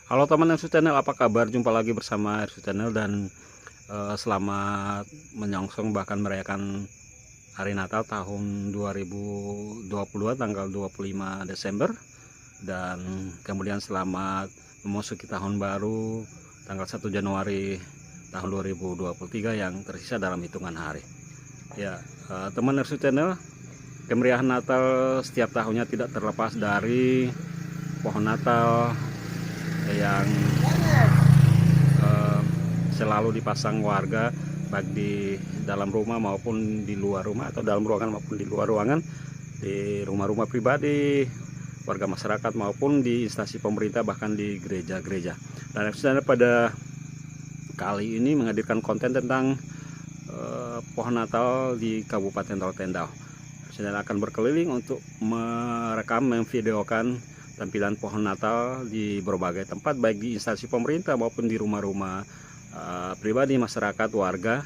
Halo teman Ersu Channel, apa kabar? Jumpa lagi bersama Ersu Channel dan selamat menyongsong bahkan merayakan Hari Natal tahun 2022 tanggal 25 Desember dan kemudian selamat memasuki tahun baru tanggal 1 Januari tahun 2023 yang tersisa dalam hitungan hari. Ya, teman Ersu Channel, kemeriahan Natal setiap tahunnya tidak terlepas dari pohon Natal yang selalu dipasang warga baik di dalam rumah maupun di luar rumah, atau dalam ruangan maupun di luar ruangan, di rumah-rumah pribadi warga masyarakat maupun di instansi pemerintah, bahkan di gereja-gereja. Dan pada kali ini menghadirkan konten tentang pohon Natal di Kabupaten Rotendao. Saya akan berkeliling untuk merekam, memvideokan tampilan pohon Natal di berbagai tempat, baik di instansi pemerintah maupun di rumah-rumah pribadi masyarakat, warga,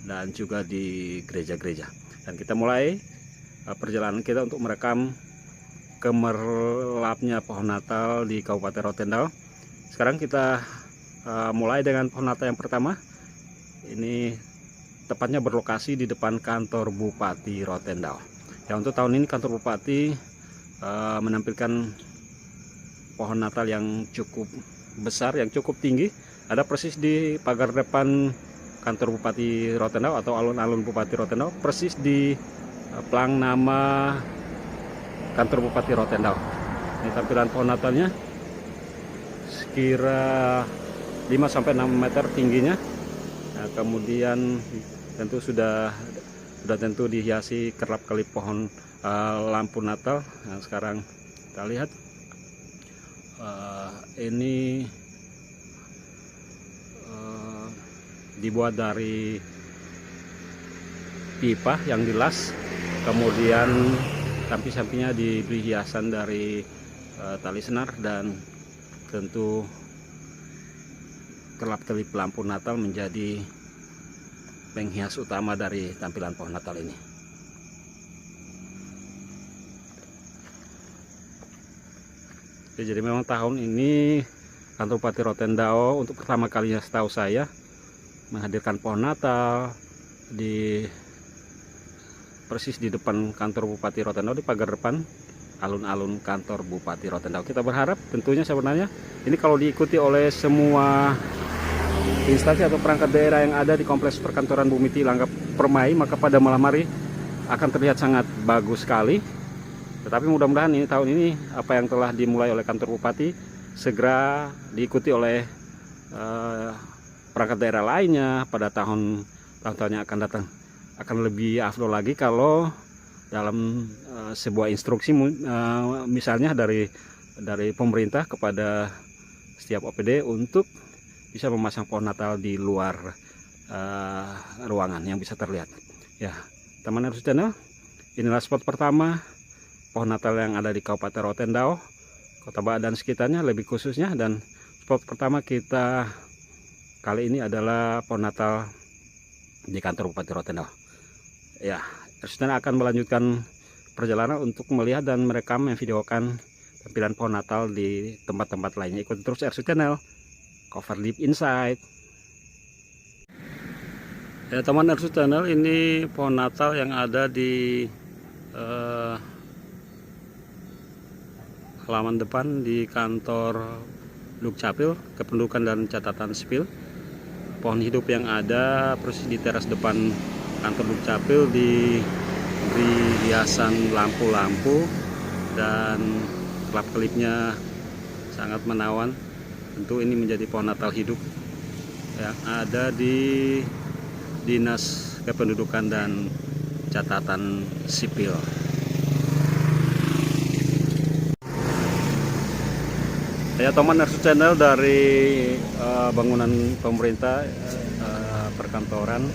dan juga di gereja-gereja. Dan kita mulai perjalanan kita untuk merekam gemerlapnya pohon Natal di Kabupaten Rotendao. Sekarang kita mulai dengan pohon Natal yang pertama. Ini tepatnya berlokasi di depan kantor Bupati Rotendao. Ya, untuk tahun ini kantor Bupati menampilkan pohon Natal yang cukup besar, yang cukup tinggi, ada persis di pagar depan kantor Bupati Rotendao atau alun-alun Bupati Rotendao, persis di pelang nama kantor Bupati Rotendao. Ini tampilan pohon Natalnya, sekira 5-6 meter tingginya. Nah, kemudian tentu sudah tentu dihiasi kerlap-kelip pohon lampu Natal. Nah, sekarang kita lihat. Ini dibuat dari pipa yang dilas, kemudian samping-sampingnya diberi hiasan dari tali senar, dan tentu kelap-kelip lampu Natal menjadi penghias utama dari tampilan pohon Natal ini. Jadi memang tahun ini kantor Bupati Rotendao untuk pertama kalinya setahu saya menghadirkan pohon Natal di persis di depan kantor Bupati Rotendao, di pagar depan alun-alun kantor Bupati Rotendao. Kita berharap tentunya sebenarnya ini kalau diikuti oleh semua instansi atau perangkat daerah yang ada di kompleks perkantoran Bumiti Langga Permai, maka pada malam hari akan terlihat sangat bagus sekali. Tetapi mudah-mudahan ini tahun ini apa yang telah dimulai oleh kantor Bupati segera diikuti oleh perangkat daerah lainnya pada tahun-tahun yang akan datang. Akan lebih afdol lagi kalau dalam sebuah instruksi misalnya dari pemerintah kepada setiap OPD untuk bisa memasang pohon Natal di luar ruangan yang bisa terlihat. Ya, teman Ersu Channel, inilah spot pertama pohon Natal yang ada di Kabupaten Rotendao, Kota Baak dan sekitarnya lebih khususnya. Dan spot pertama kita kali ini adalah pohon Natal di kantor Bupati Rotendao. Ya, Ersu Channel akan melanjutkan perjalanan untuk melihat dan merekam, memvideokan tampilan pohon Natal di tempat-tempat lainnya. Ikuti terus Ersu Channel, Cover Deep Inside. Ya teman Ersu Channel, ini pohon Natal yang ada di halaman depan di kantor Dukcapil, Kependudukan dan Catatan Sipil. Pohon hidup yang ada persis di teras depan kantor Dukcapil diberi hiasan lampu-lampu dan kelap-kelipnya sangat menawan. Tentu ini menjadi pohon Natal hidup yang ada di Dinas Kependudukan dan Catatan Sipil. Ya teman Ersu Channel, dari bangunan pemerintah perkantoran,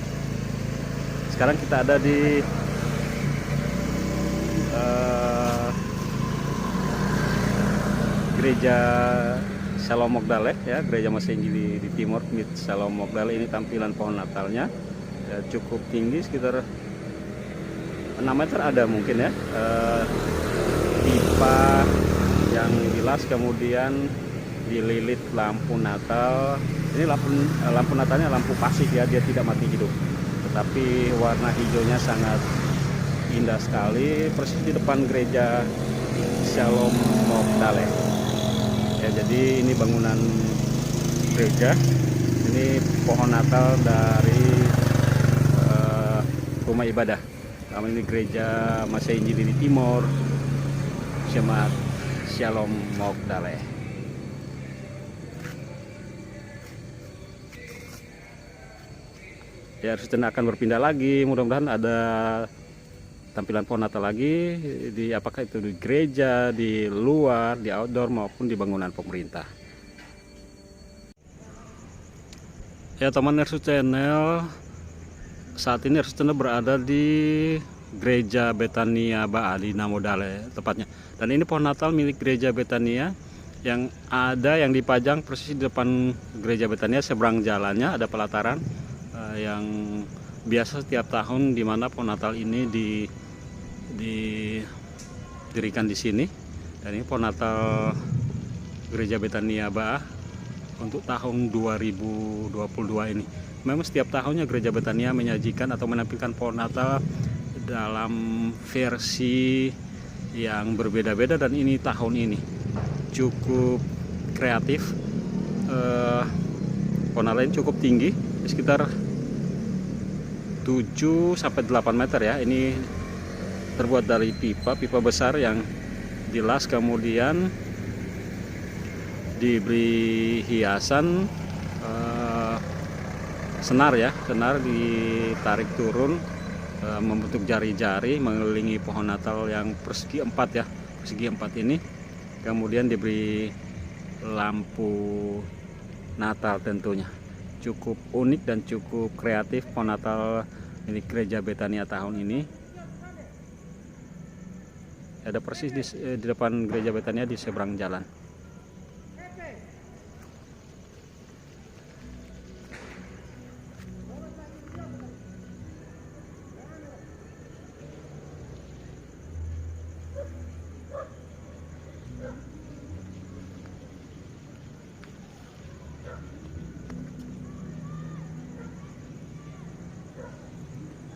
sekarang kita ada di gereja Shalom Mogdale, ya, gereja Masih Injili di Timur Mit Shalom Mogdale. Ini tampilan pohon Natalnya, ya, cukup tinggi, sekitar 6 meter ada mungkin ya. Pipa yang dilas kemudian dililit lampu Natal. Ini lampu Natalnya lampu pasif ya, dia tidak mati hidup, tetapi warna hijaunya sangat indah sekali, persis di depan gereja Shalom Mogdale ya. Jadi ini bangunan gereja, ini pohon Natal dari rumah ibadah. Nama ini gereja Masih Injili di Timor, Jemaat Shalom Mogdale. Ya, Kristen akan berpindah lagi. Mudah-mudahan ada tampilan pohon Natal lagi di apakah itu di gereja, di luar, di outdoor maupun di bangunan pemerintah. Ya teman Ersu Channel, saat ini Ersu Channel berada di gereja Betania Baa di Namodale tepatnya. Dan ini pohon Natal milik gereja Betania yang ada yang dipajang persis di depan gereja Betania. Seberang jalannya ada pelataran yang biasa setiap tahun, di mana pohon Natal ini didirikan di sini. Dan ini pohon Natal gereja Betania Baa untuk tahun 2022 ini. Memang setiap tahunnya gereja Betania menyajikan atau menampilkan pohon Natal dalam versi yang berbeda-beda, dan ini tahun ini cukup kreatif. Pohon Natal ini cukup tinggi, sekitar 7-8 meter ya. Ini terbuat dari pipa besar yang dilas, kemudian diberi hiasan senar ya, senar ditarik turun membentuk jari-jari mengelilingi pohon Natal yang persegi 4 ya, persegi 4 ini. Kemudian diberi lampu Natal tentunya. Cukup unik dan cukup kreatif pohon Natal milik gereja Betania tahun ini. Ada persis di depan gereja Betania di seberang jalan.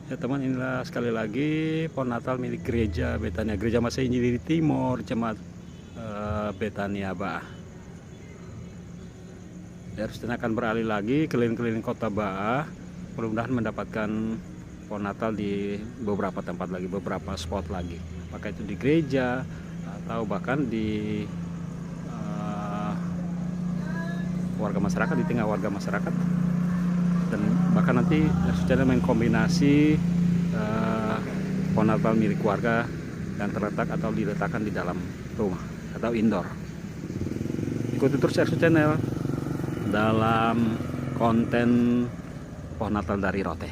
Ya teman, inilah sekali lagi pohon Natal milik gereja Betania, gereja Masih Injili di Timor, Jemaat Betania Baa. Ya, Kristen akan beralih lagi keliling-keliling kota Baa, mudah-mudahan mendapatkan pohon Natal di beberapa tempat lagi, beberapa spot lagi, apakah itu di gereja atau bahkan di warga masyarakat, di tengah warga masyarakat. Dan bahkan nanti secara mengkombinasi pohon Natal milik warga yang terletak atau diletakkan di dalam rumah atau indoor. Ikuti terus Ersu Channel dalam konten pohon Natal dari Rote.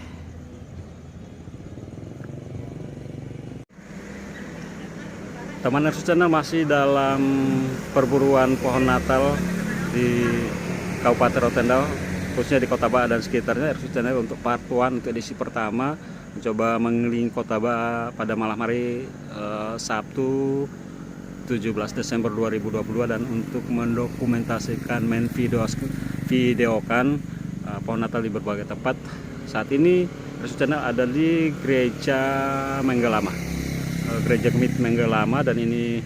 Teman Ersu Channel masih dalam perburuan pohon Natal di Kabupaten Rotendao, khususnya di Kota Baa dan sekitarnya. Ersu Channel untuk part 1 untuk edisi pertama mencoba mengelilingi Kota Baa pada malam hari Sabtu 17 Desember 2022, dan untuk mendokumentasikan, videokan pohon Natal di berbagai tempat. Saat ini Ersu Channel ada di gereja Menggelama, gereja Gemit Menggelama, dan ini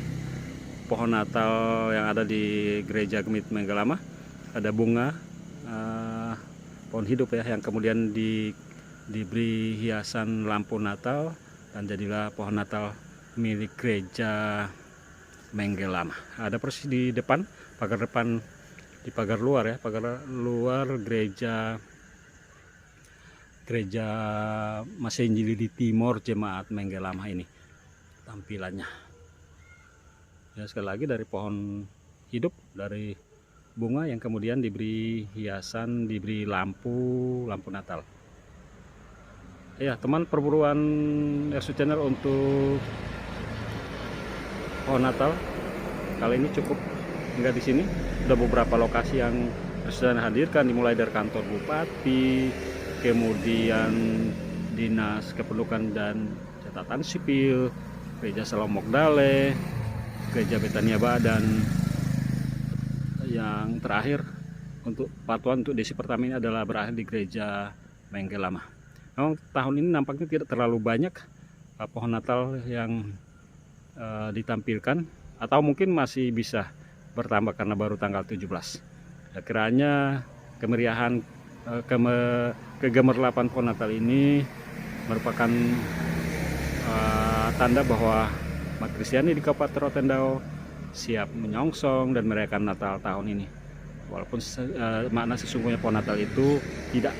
pohon Natal yang ada di gereja Gemit Menggelama. Ada bunga pohon hidup ya, yang kemudian diberi hiasan lampu Natal, dan jadilah pohon Natal milik gereja Menggelama. Ada persis di depan, di pagar luar ya, pagar luar gereja Masih Injili di Timor, Jemaat Menggelama ini tampilannya. Ya, sekali lagi dari pohon hidup, dari bunga yang kemudian diberi hiasan, diberi lampu Natal. Ya teman, perburuan Ersu Channel untuk pohon Natal kali ini cukup hingga di sini. Sudah beberapa lokasi yang Ersu Channel hadirkan, dimulai dari kantor bupati, kemudian dinas kependudukan dan catatan sipil, gereja Shalom Mogdale, gereja Betania Baa, dan yang terakhir untuk part 1 untuk edisi pertama ini adalah berakhir di gereja Mengke Lama. Memang tahun ini nampaknya tidak terlalu banyak pohon Natal yang ditampilkan, atau mungkin masih bisa bertambah karena baru tanggal 17. Kiranya kemeriahan kegemerlapan pohon Natal ini merupakan tanda bahwa umat Kristiani di Kabupaten Rotendao siap menyongsong dan merayakan Natal tahun ini. Walaupun makna sesungguhnya pohon Natal itu tidak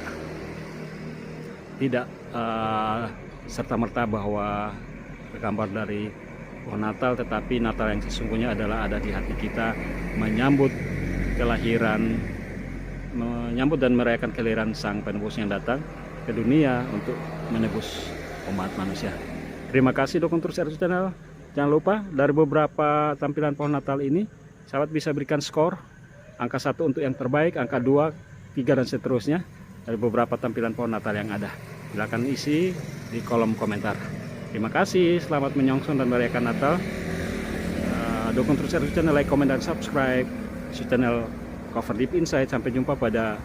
serta-merta bahwa tergambar dari pohon Natal, tetapi Natal yang sesungguhnya adalah ada di hati kita, menyambut dan merayakan kelahiran Sang Penebus yang datang ke dunia untuk menebus umat manusia. Terima kasih dukung terus RSU Channel. Jangan lupa dari beberapa tampilan pohon Natal ini, sahabat bisa berikan skor angka 1 untuk yang terbaik, angka 2, 3 dan seterusnya dari beberapa tampilan pohon Natal yang ada. Silakan isi di kolom komentar. Terima kasih, selamat menyongsong dan merayakan Natal. Dukung terus RSU Channel, like, komen, dan subscribe RSU Channel Cover Deep Insight. Sampai jumpa pada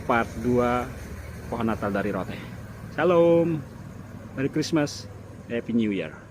part 2 pohon Natal dari Rote. Shalom, Merry Christmas, Happy New Year.